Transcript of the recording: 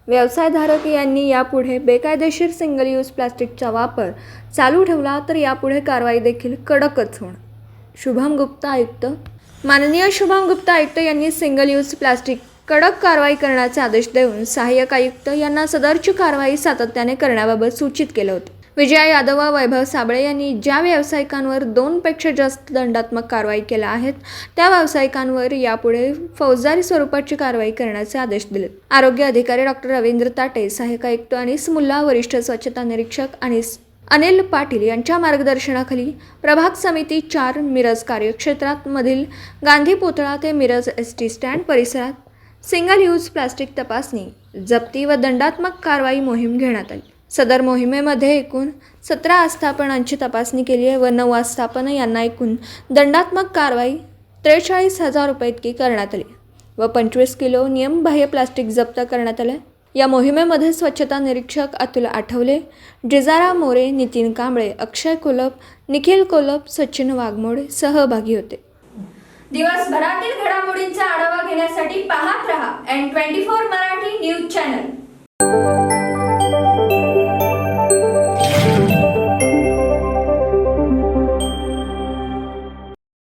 व्यवसायधारक यांनी यापुढे बेकायदेशीर सिंगल यूज प्लास्टिकचा वापर चालू ठेवला तर यापुढे कारवाई देखील कडकच होणार. शुभम गुप्ता आयुक्त. माननीय शुभम गुप्ता आयुक्त यांनी सिंगल यूज प्लास्टिक कडक कारवाई करण्याचे आदेश देऊन सहाय्यक आयुक्त यांना सदरची कारवाई सातत्याने करण्याबाबत सूचित केले होते. विजया यादव व वैभव साबळे यांनी ज्या व्यावसायिकांवर 2 पेक्षा जास्त दंडात्मक कारवाई केल्या आहेत त्या व्यावसायिकांवर यापुढे फौजदारी स्वरूपाची कारवाई करण्याचे आदेश दिले. आरोग्य अधिकारी डॉक्टर रवींद्र ताटे, सहाय्यक आयुक्त अनीस मुल्ला, वरिष्ठ स्वच्छता निरीक्षक अनिल पाटील यांच्या मार्गदर्शनाखाली प्रभाग समिती 4 मिरज कार्यक्षेत्रात मधील गांधी पुतळा ते मिरज एसटी स्टँड परिसरात सिंगल यूज प्लास्टिक तपासणी, जप्ती व दंडात्मक कारवाई मोहीम घेण्यात आली. सदर मोहिमेमध्ये एकूण 17 आस्थापनांची तपासणी केली आहे व 9 आस्थापना यांना एकूण दंडात्मक कारवाई 43,000 रुपये इतकी करण्यात आली व 25 किलो नियमबाह्य प्लास्टिक जप्त करण्यात आले. या मोहिमेमध्ये स्वच्छता निरीक्षक अतुल आठवले, जिजारा मोरे, नितीन कांबळे, अक्षय कोलप, निखिल कोलप, सचिन वाघमोडे सहभागी होते. दिवसभरातील घडामोडींचा आढावा घेण्यासाठी पाहत रहा N24 मराठी न्यूज चॅनल.